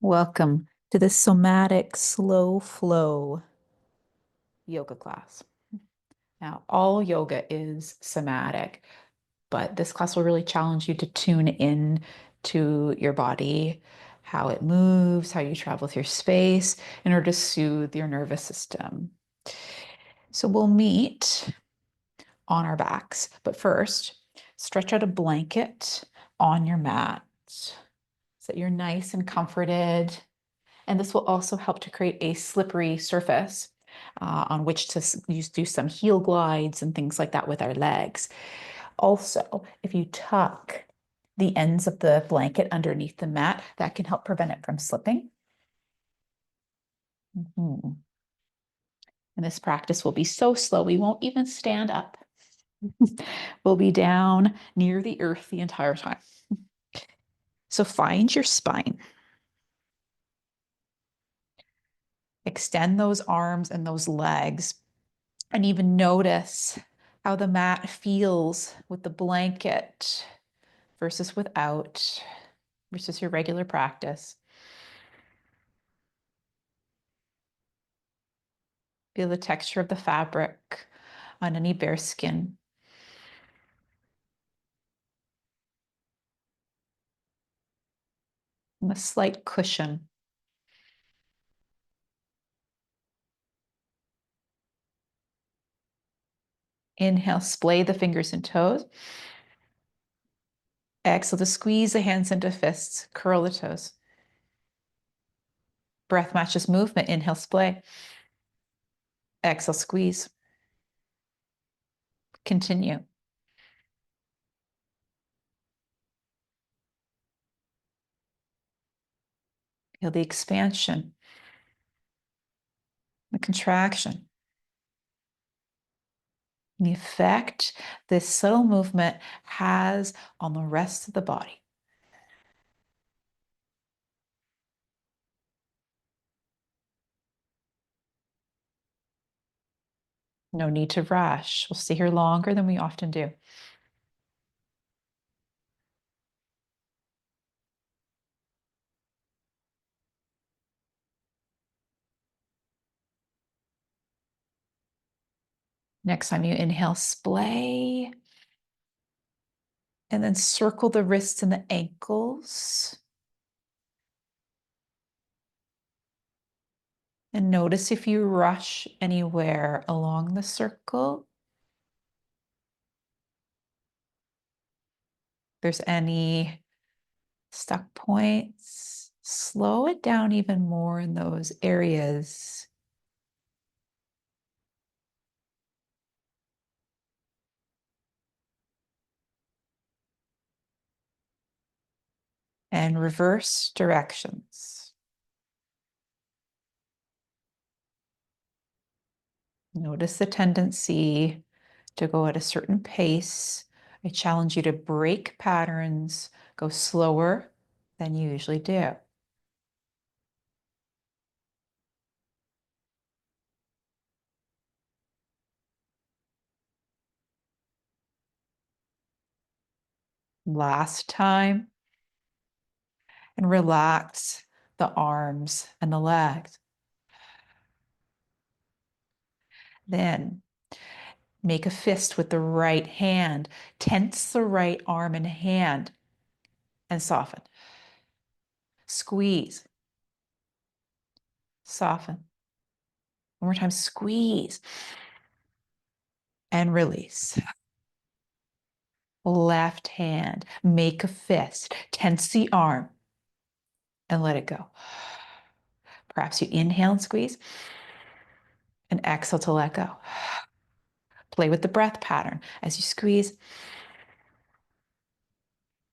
Welcome to the Somatic Slow Flow yoga class. Now, all yoga is somatic, but this class will really challenge you to tune in to your body, how it moves, how you travel through space in order to soothe your nervous system. So we'll meet on our backs, but first, stretch out a blanket on your mat so that you're nice and comforted. And this will also help to create a slippery surface on which to do some heel glides and things like that with our legs. Also, if you tuck the ends of the blanket underneath the mat, that can help prevent it from slipping. And this practice will be so slow, we won't even stand up. We'll be down near the earth the entire time. So find your spine. Extend those arms and those legs, and even notice how the mat feels with the blanket versus without, versus your regular practice. Feel the texture of the fabric on any bare skin. And a slight cushion. Inhale, splay the fingers and toes. Exhale to squeeze the hands into fists, curl the toes. Breath matches movement. Inhale, splay. Exhale, squeeze. Continue. Feel the expansion, the contraction, the effect this subtle movement has on the rest of the body. No need to rush. We'll stay here longer than we often do. Next time you inhale, splay. And then circle the wrists and the ankles. And notice if you rush anywhere along the circle. If there's any stuck points, slow it down even more in those areas. And reverse directions. Notice the tendency to go at a certain pace. I challenge you to break patterns, go slower than you usually do. Last time. And relax the arms and the legs. Then make a fist with the right hand. Tense the right arm and hand and soften. Squeeze. Soften. One more time, squeeze. And release. Left hand, make a fist. Tense the arm and let it go. Perhaps you inhale and squeeze and exhale to let go. Play with the breath pattern as you squeeze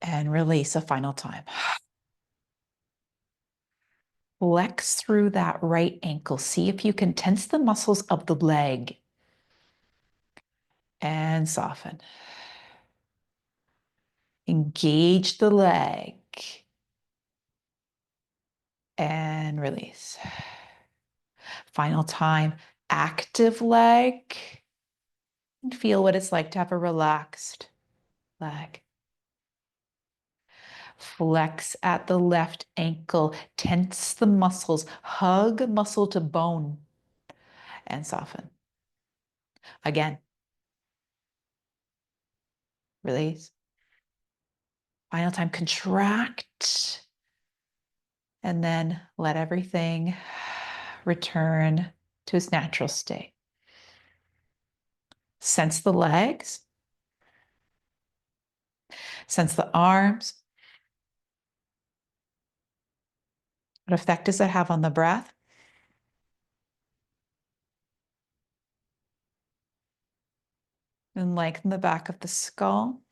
and release a final time. Flex through that right ankle. See if you can tense the muscles of the leg and soften. Engage the leg and release. Final time, active leg. And feel what it's like to have a relaxed leg. Flex at the left ankle, tense the muscles, hug muscle to bone, and soften. Again, release. Final time, contract, and then let everything return to its natural state. Sense the legs, sense the arms. What effect does that have on the breath? And lengthen the back of the skull.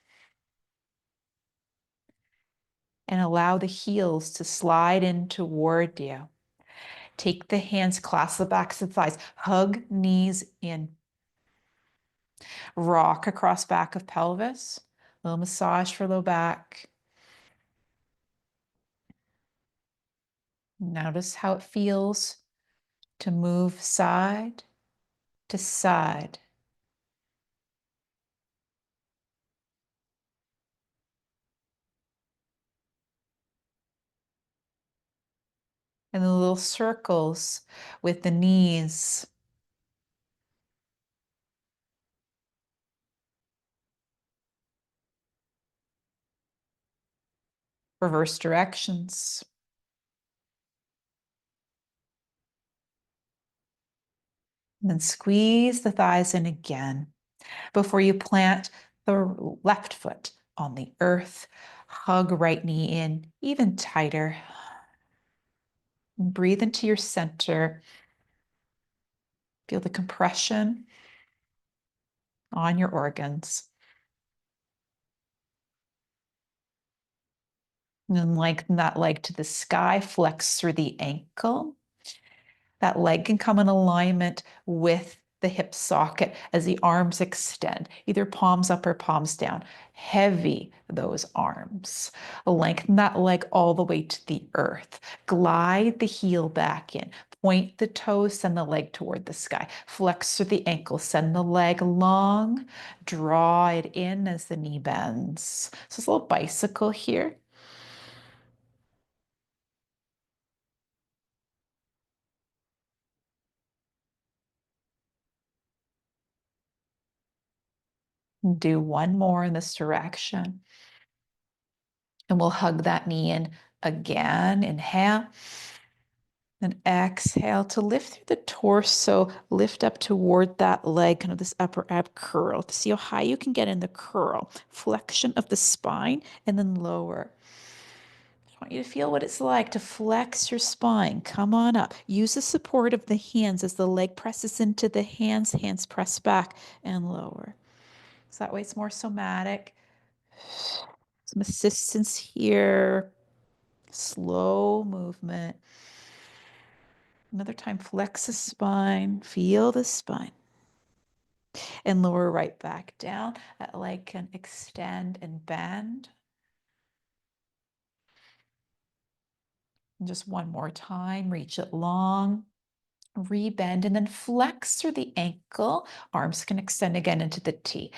And allow the heels to slide in toward you. Take the hands, clasp the backs of the thighs, hug knees in. Rock across back of pelvis, a little massage for low back. Notice how it feels to move side to side. And the little circles with the knees. Reverse directions. And then squeeze the thighs in again before you plant the left foot on the earth. Hug right knee in even tighter. And breathe into your center. Feel the compression on your organs. And then lengthen that leg to the sky, flex through the ankle. That leg can come in alignment with the hip socket as the arms extend, either palms up or palms down. Heavy, those arms. Lengthen that leg all the way to the earth. Glide the heel back in. Point the toes, send the leg toward the sky. Flex through the ankle, send the leg long. Draw it in as the knee bends. So it's a little bicycle here. Do one more in this direction. And we'll hug that knee in again. Inhale. And exhale to lift through the torso, lift up toward that leg, kind of this upper ab curl to see how high you can get in the curl. Flexion of the spine and then lower. I want you to feel what it's like to flex your spine. Come on up. Use the support of the hands as the leg presses into the hands. Hands press back and lower. So that way it's more somatic. Some assistance here. Slow movement. Another time, flex the spine, feel the spine. And lower right back down. That leg can extend and bend. And just one more time, reach it long, rebend, and then flex through the ankle. Arms can extend again into the T.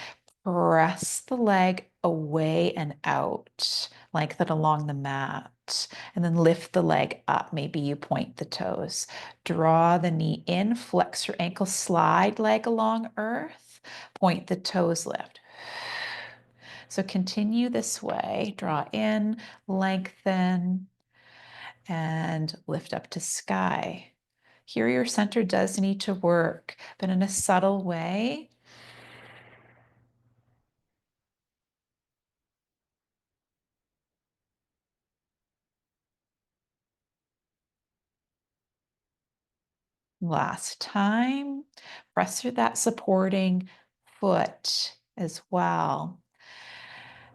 Press the leg away and out, lengthen along the mat, and then lift the leg up. Maybe you point the toes. Draw the knee in, flex your ankle, slide leg along earth, point the toes, lift. So continue this way. Draw in, lengthen, and lift up to sky. Here your center does need to work, but in a subtle way. Last time, press through that supporting foot as well.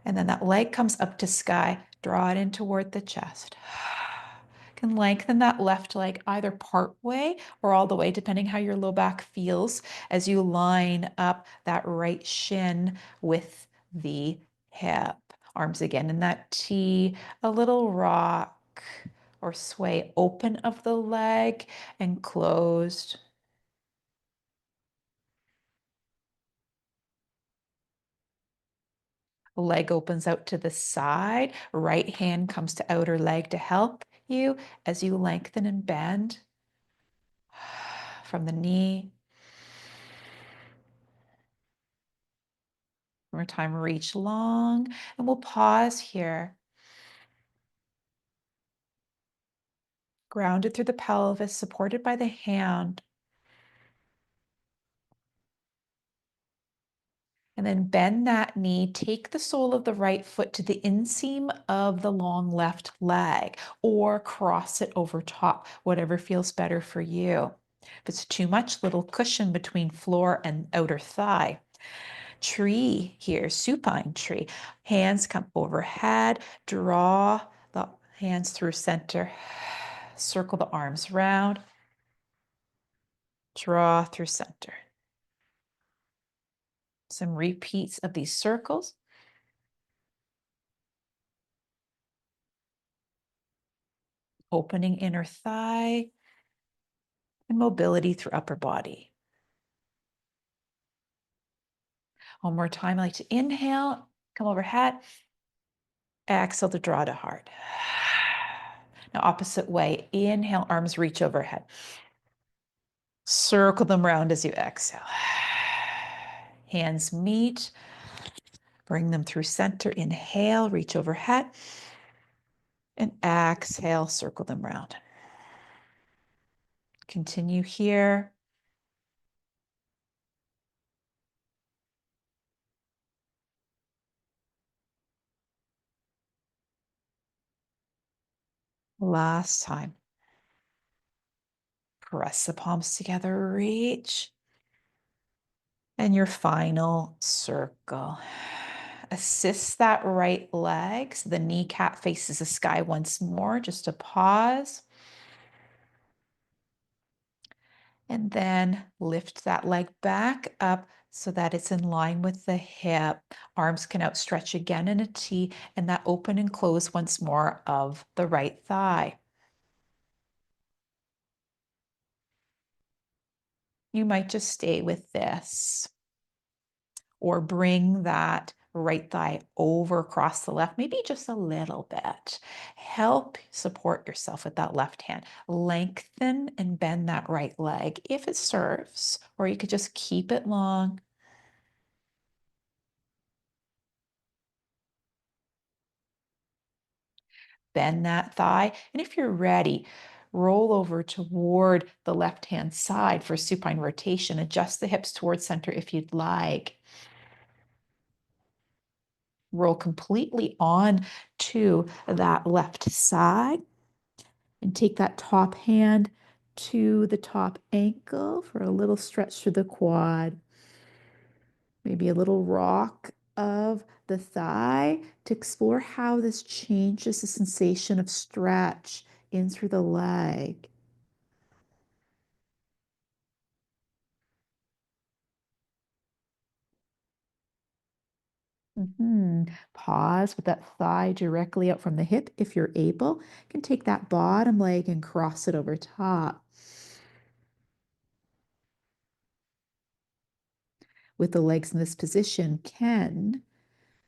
And then that leg comes up to sky, draw it in toward the chest. Can lengthen that left leg either part way or all the way, depending how your low back feels as you line up that right shin with the hip. Arms again in that T, a little rock or sway open of the leg and closed. Leg opens out to the side. Right hand comes to outer leg to help you as you lengthen and bend from the knee. One more time, reach long, and we'll pause here. Grounded through the pelvis, supported by the hand. And then bend that knee, take the sole of the right foot to the inseam of the long left leg, or cross it over top, whatever feels better for you. If it's too much, little cushion between floor and outer thigh. Tree here, supine tree. Hands come overhead, draw the hands through center, circle the arms round, draw through center. Some repeats of these circles. Opening inner thigh and mobility through upper body. One more time, I like to inhale, come overhead, exhale to draw to heart. Now opposite way, inhale, arms reach overhead. Circle them round as you exhale. Hands meet, bring them through center, inhale, reach overhead, and exhale, circle them round. Continue here. Last time. Press the palms together, reach. And your final circle. Assist that right leg so the kneecap faces the sky once more, just a pause. And then lift that leg back up so that it's in line with the hip. Arms can outstretch again in a T, and that open and close once more of the right thigh. You might just stay with this, or bring that right thigh over across the left, maybe just a little bit. Help support yourself with that left hand. Lengthen and bend that right leg if it serves, or you could just keep it long. Bend that thigh, and if you're ready, roll over toward the left-hand side for supine rotation. Adjust the hips towards center if you'd like. Roll completely on to that left side and take that top hand to the top ankle for a little stretch through the quad. Maybe a little rock of the thigh to explore how this changes the sensation of stretch in through the leg. Pause with that thigh directly out from the hip if you're able. You can take that bottom leg and cross it over top. With the legs in this position, can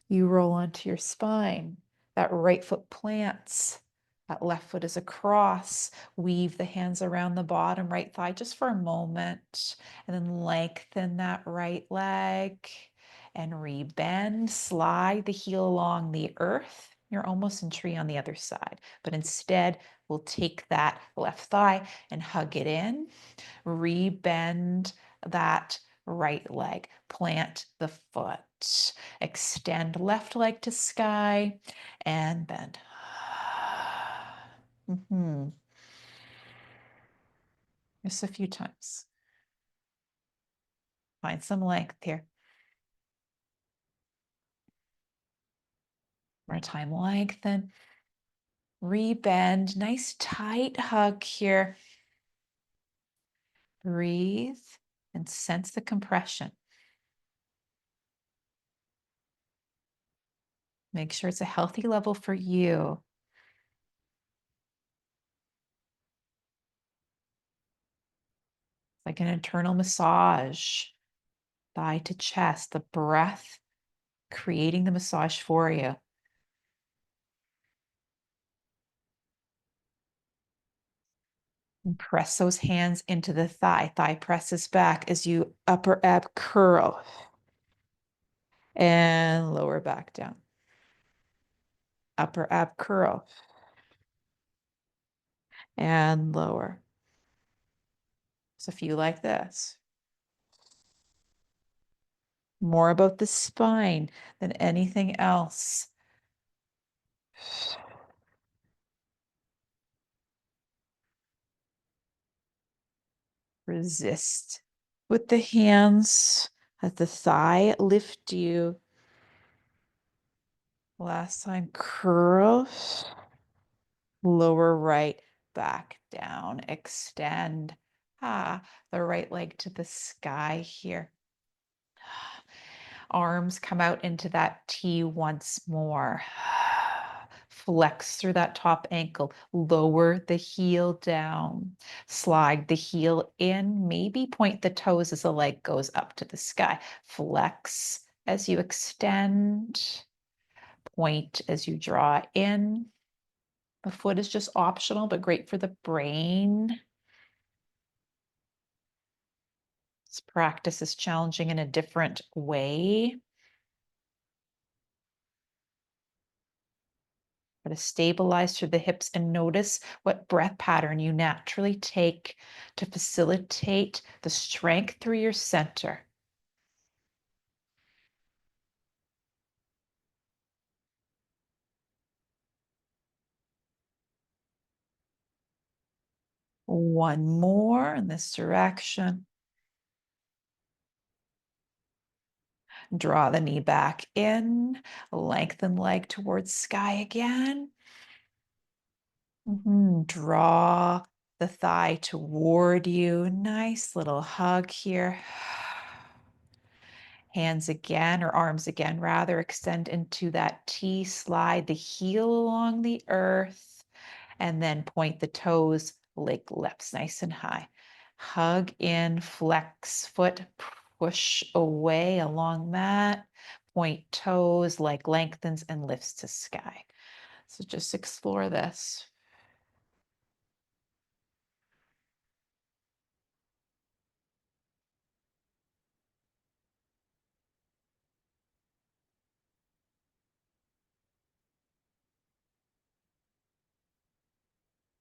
you roll onto your spine? That right foot plants, that left foot is across. Weave the hands around the bottom right thigh just for a moment, and then lengthen that right leg and rebend. Slide the heel along the earth. You're almost in tree on the other side, but instead we'll take that left thigh and hug it in. Rebend that right leg, plant the foot, extend left leg to sky, and bend. Just a few times. Find some length here. More time, lengthen. Rebend, nice tight hug here. Breathe and sense the compression. Make sure it's a healthy level for you. Like an internal massage, thigh to chest, the breath creating the massage for you. And press those hands into the thigh. Thigh presses back as you upper ab curl and lower back down. Upper ab curl and lower. So a few like this. More about the spine than anything else. Resist with the hands at the thigh. Lift you. Last time, curl. Lower right back down. Extend. The right leg to the sky here. Arms come out into that T once more. Flex through that top ankle. Lower the heel down. Slide the heel in. Maybe point the toes as the leg goes up to the sky. Flex as you extend. Point as you draw in. The foot is just optional, but great for the brain. This practice is challenging in a different way. To stabilize through the hips and notice what breath pattern you naturally take to facilitate the strength through your center. One more in this direction. Draw the knee back in, lengthen leg towards sky again. Draw the thigh toward you. Nice little hug here. Hands again, or arms again, rather, extend into that T, slide the heel along the earth, and then point the toes, leg lifts nice and high. Hug in, flex foot, push away along that, point toes, leg lengthens and lifts to sky. So just explore this.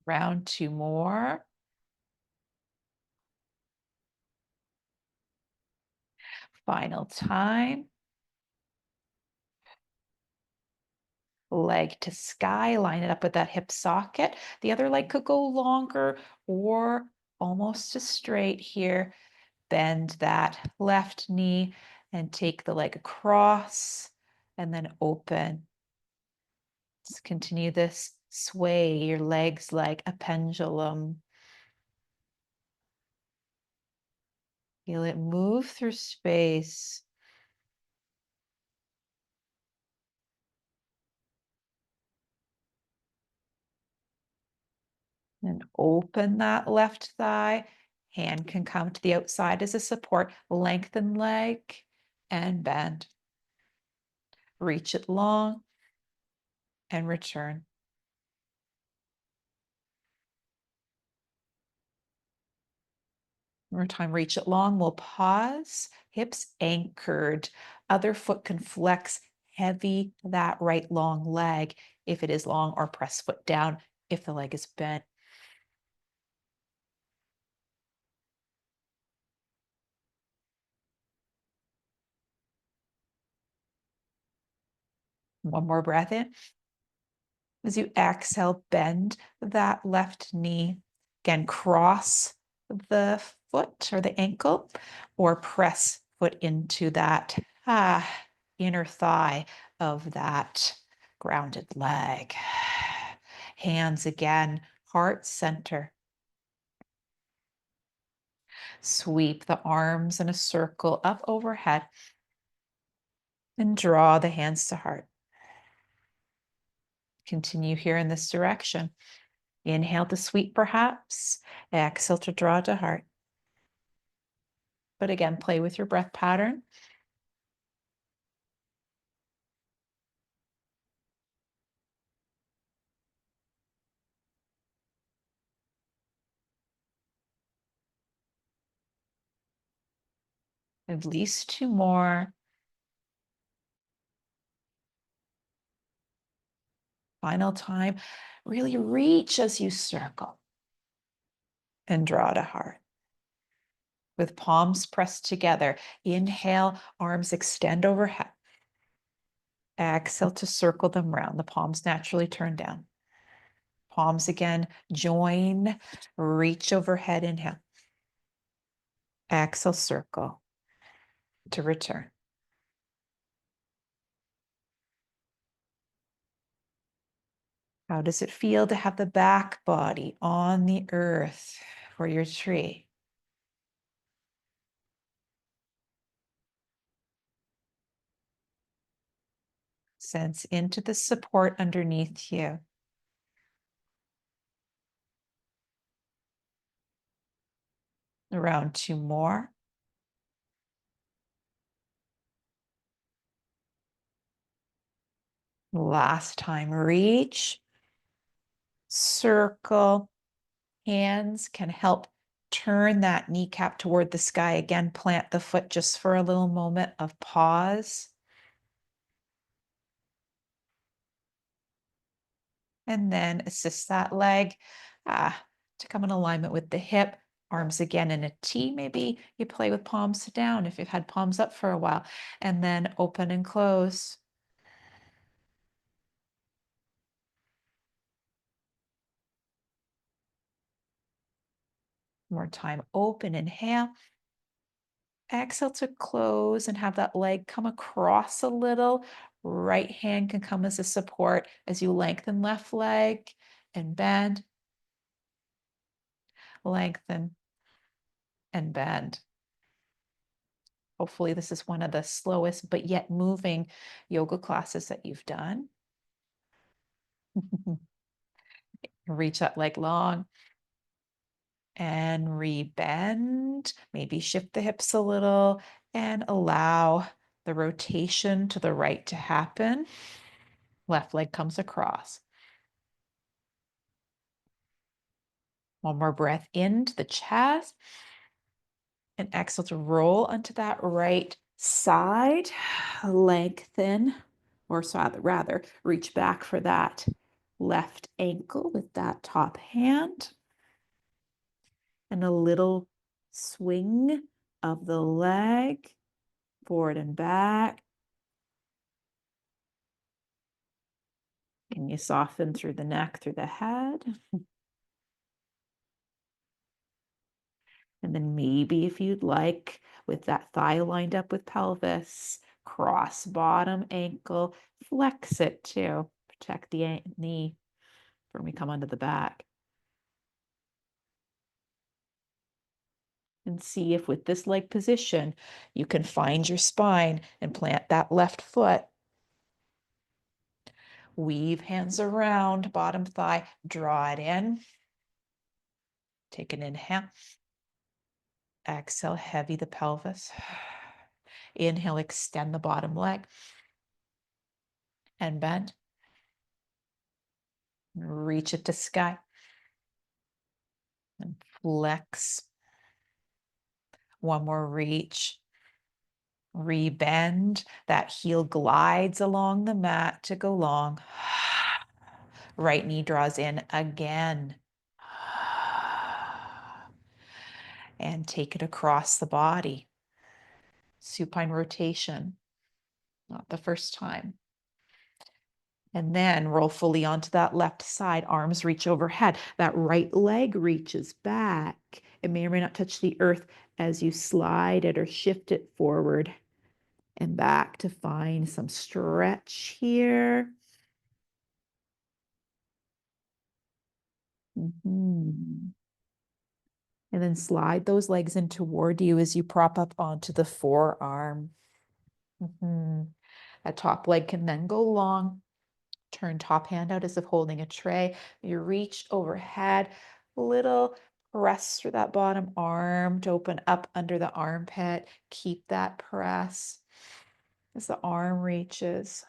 Round two more. Final time. Leg to sky, line it up with that hip socket. The other leg could go longer or almost to straight here. Bend that left knee and take the leg across and then open. Let's continue this sway your legs like a pendulum. Feel it move through space. And open that left thigh. Hand can come to the outside as a support. Lengthen leg and bend. Reach it long and return. One more time, reach it long. We'll pause. Hips anchored. Other foot can flex heavy that right long leg if it is long, or press foot down if the leg is bent. One more breath in. As you exhale, bend that left knee. Again, cross the foot or the ankle, or press foot into that inner thigh of that grounded leg. Hands again, heart center. Sweep the arms in a circle up overhead and draw the hands to heart. Continue here in this direction. Inhale to sweep perhaps, exhale to draw to heart. But again, play with your breath pattern. At least two more. Final time. Really reach as you circle and draw to heart. With palms pressed together. Inhale, arms extend overhead. Exhale to circle them round. The palms naturally turn down. Palms again, join, reach overhead, inhale. Exhale, circle to return. How does it feel to have the back body on the earth for your tree? Sense into the support underneath you. Around two more. Last time, reach, circle. Hands can help turn that kneecap toward the sky. Again, plant the foot just for a little moment of pause. And then assist that leg to come in alignment with the hip. Arms again in a T. Maybe you play with palms down if you've had palms up for a while. And then open and close. More time. Open, inhale. Exhale to close and have that leg come across a little. Right hand can come as a support as you lengthen left leg and bend. Lengthen and bend. Hopefully this is one of the slowest but yet moving yoga classes that you've done. Reach that leg long and rebend. Maybe shift the hips a little and allow the rotation to the right to happen. Left leg comes across. One more breath into the chest. And exhale to roll onto that right side. Lengthen, or rather, reach back for that left ankle with that top hand. And a little swing of the leg forward and back. Can you soften through the neck, through the head? And then maybe if you'd like, with that thigh lined up with pelvis, cross bottom ankle, flex it too. Protect the knee when we come onto the back. And see if with this leg position, you can find your spine and plant that left foot. Weave hands around, bottom thigh, draw it in. Take an inhale. Exhale, heavy the pelvis. Inhale, extend the bottom leg and bend. Reach it to sky. And flex. One more reach. Rebend. That heel glides along the mat to go long. Right knee draws in again. And take it across the body. Supine rotation. Not the first time. And then roll fully onto that left side. Arms reach overhead. That right leg reaches back. It may or may not touch the earth as you slide it or shift it forward and back to find some stretch here. And then slide those legs in toward you as you prop up onto the forearm. That top leg can then go long. Turn top hand out as if holding a tray. You reach overhead, little press through that bottom arm to open up under the armpit. Keep that press as the arm reaches.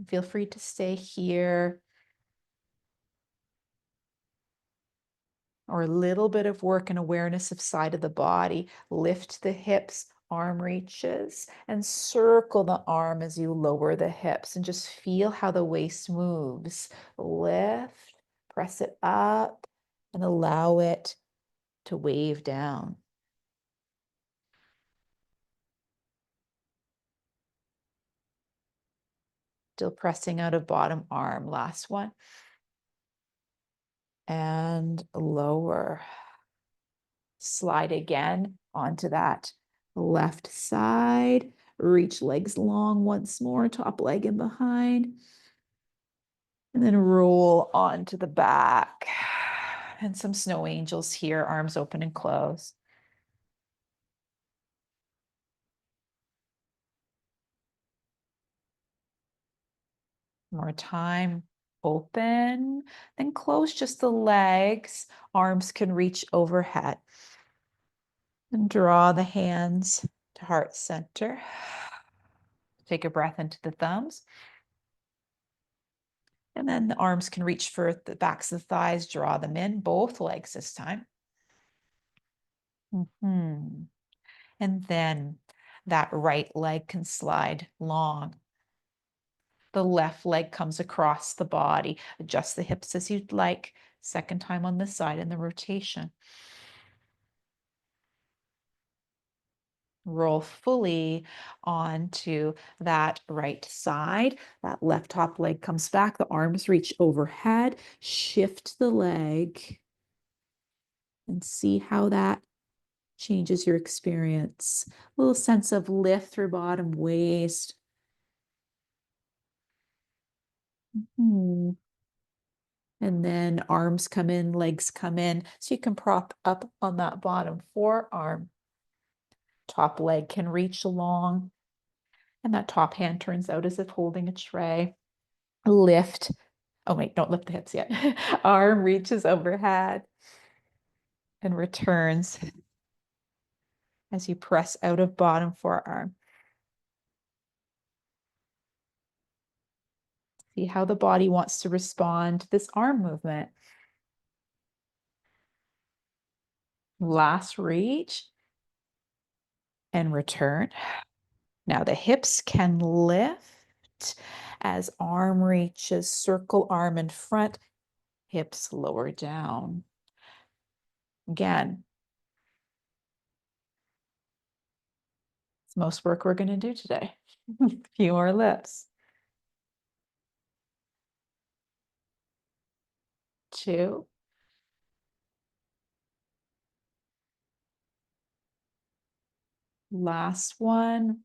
Feel free to stay here. or a little bit of work and awareness of side of the body. Lift the hips, arm reaches, and circle the arm as you lower the hips and just feel how the waist moves. Lift, press it up, and allow it to wave down. Still pressing out of bottom arm. Last one. And lower. Slide again onto that left side. Reach legs long once more, top leg in behind. And then roll onto the back. And some snow angels here, arms open and closed. More time. Open, then close just the legs. Arms can reach overhead. And draw the hands to heart center. Take a breath into the thumbs. And then the arms can reach for the backs of the thighs, draw them in, both legs this time. And then that right leg can slide long. The left leg comes across the body. Adjust the hips as you'd like. Second time on this side in the rotation. Roll fully onto that right side. That left top leg comes back. The arms reach overhead. Shift the leg and see how that changes your experience. A little sense of lift through bottom waist. And then arms come in, legs come in. So you can prop up on that bottom forearm. Top leg can reach along. And that top hand turns out as if holding a tray. Lift. Oh, wait, don't lift the hips yet. Arm reaches overhead and returns as you press out of bottom forearm. See how the body wants to respond to this arm movement. Last reach and return. Now the hips can lift as arm reaches, circle arm in front, hips lower down. Again, it's most work we're going to do today. A few more lifts. 2. Last one.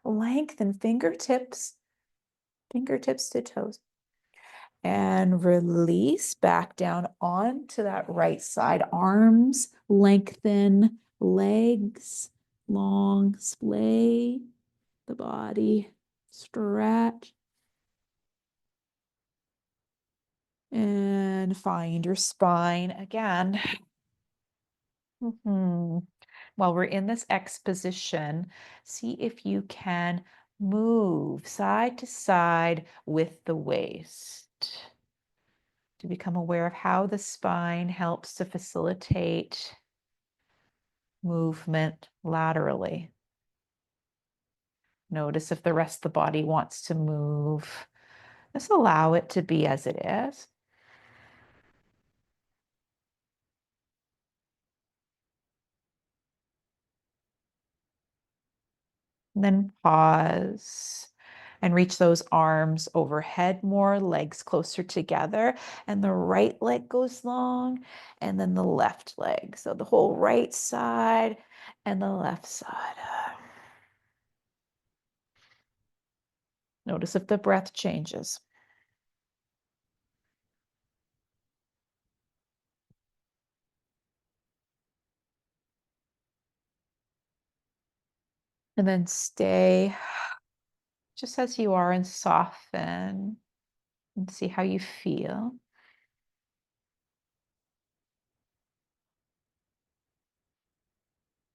Lengthen fingertips to toes. And release back down onto that right side. Arms lengthen, legs long, splay the body, stretch. And find your spine again. While we're in this X position, see if you can move side to side with the waist to become aware of how the spine helps to facilitate movement laterally. Notice if the rest of the body wants to move. Just allow it to be as it is. And then pause and reach those arms overhead more, legs closer together. And the right leg goes long, and then the left leg. So the whole right side and the left side. Notice if the breath changes. And then stay just as you are and soften and see how you feel.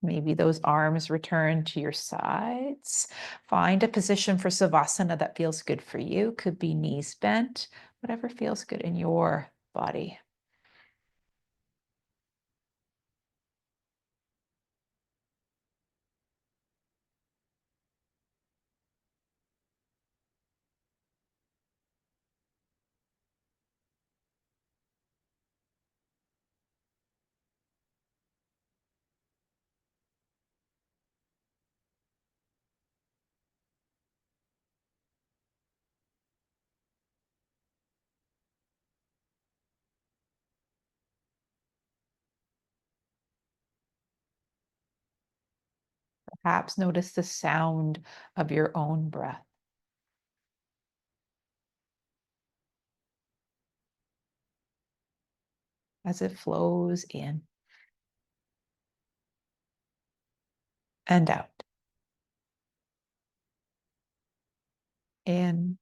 Maybe those arms return to your sides. Find a position for Savasana that feels good for you. Could be knees bent, whatever feels good in your body. Perhaps notice the sound of your own breath as it flows in and out, in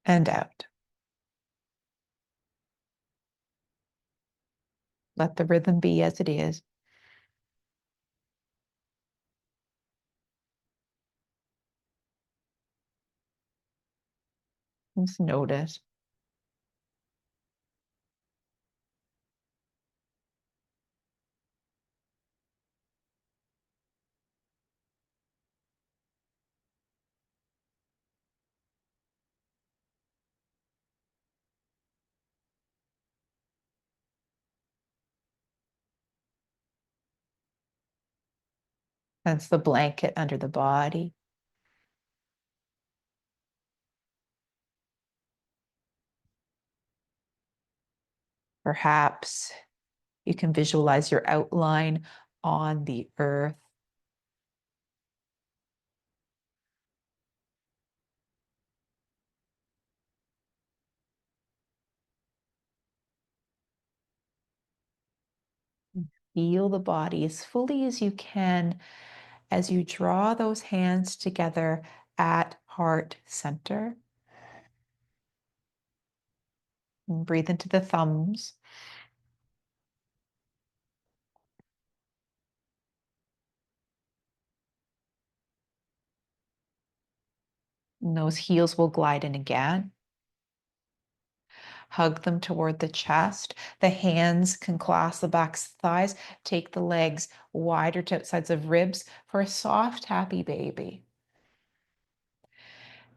and out. Let the rhythm be as it is. Just notice. Sense the blanket under the body. Perhaps you can visualize your outline on the earth. Feel the body as fully as you can as you draw those hands together at heart center. And breathe into the thumbs. And those heels will glide in again. Hug them toward the chest. The hands can clasp the backs of the thighs. Take the legs wider to outsides of ribs for a soft, happy baby.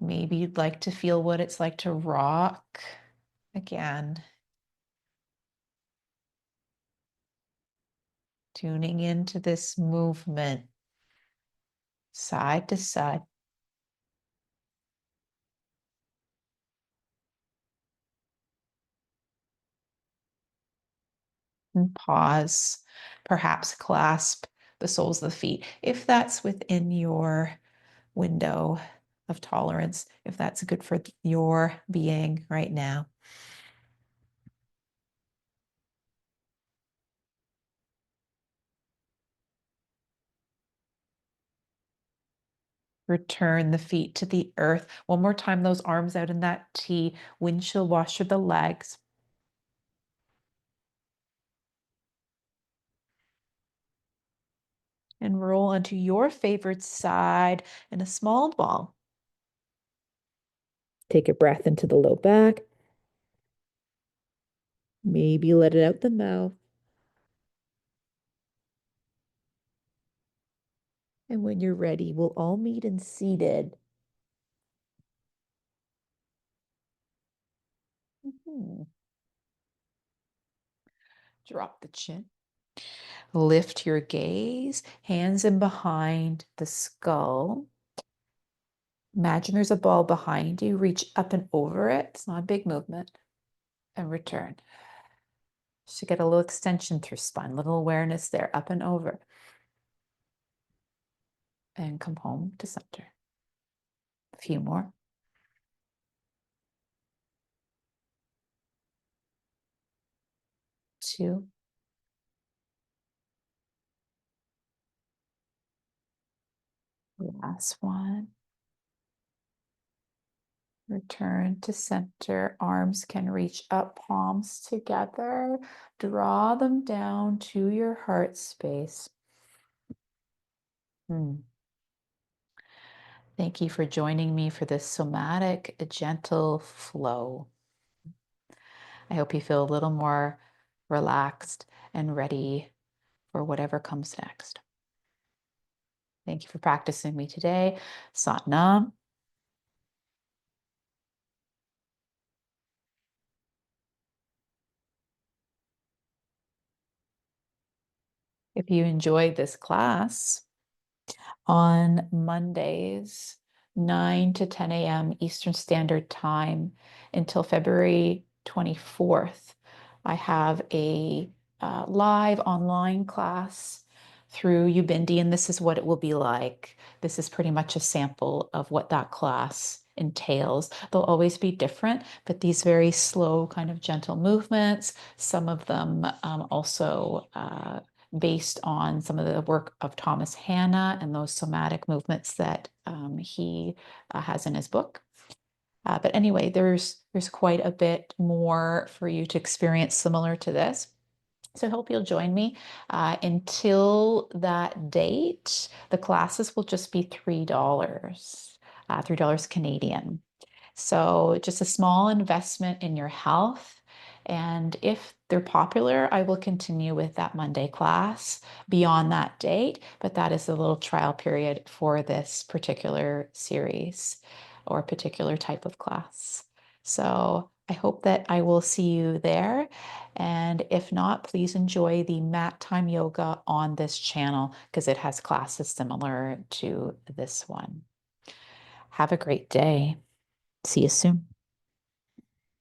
Maybe you'd like to feel what it's like to rock again. Tuning into this movement, side to side. And pause, perhaps clasp the soles of the feet if that's within your window of tolerance, if that's good for your being right now. Return the feet to the earth. One more time, those arms out in that T, windshield washer the legs. And roll onto your favorite side in a small ball. Take a breath into the low back. Maybe let it out the mouth. And when you're ready, we'll all meet in seated. Drop the chin. Lift your gaze, hands in behind the skull. Imagine there's a ball behind you. Reach up and over it. It's not a big movement. And return. Should get a little extension through spine, little awareness there, up and over. And come home to center. A few more. 2. Last one. Return to center. Arms can reach up, palms together. Draw them down to your heart space. Thank you for joining me for this somatic, gentle flow. I hope you feel a little more relaxed and ready for whatever comes next. Thank you for practicing me today. Sat Nam. If you enjoyed this class, on Mondays, 9 to 10 a.m. Eastern Standard Time until February 24th, I have a live online class through Ubindi, and this is what it will be like. This is pretty much a sample of what that class entails. They'll always be different, but these very slow, kind of gentle movements, some of them also based on some of the work of Thomas Hanna and those somatic movements that he has in his book. But anyway, there's quite a bit more for you to experience similar to this. So I hope you'll join me. Until that date, the classes will just be $3, $3 Canadian. So just a small investment in your health. And if they're popular, I will continue with that Monday class beyond that date. But that is a little trial period for this particular series or particular type of class. So I hope that I will see you there. And if not, please enjoy the mat time yoga on this channel because it has classes similar to this one. Have a great day. See you soon.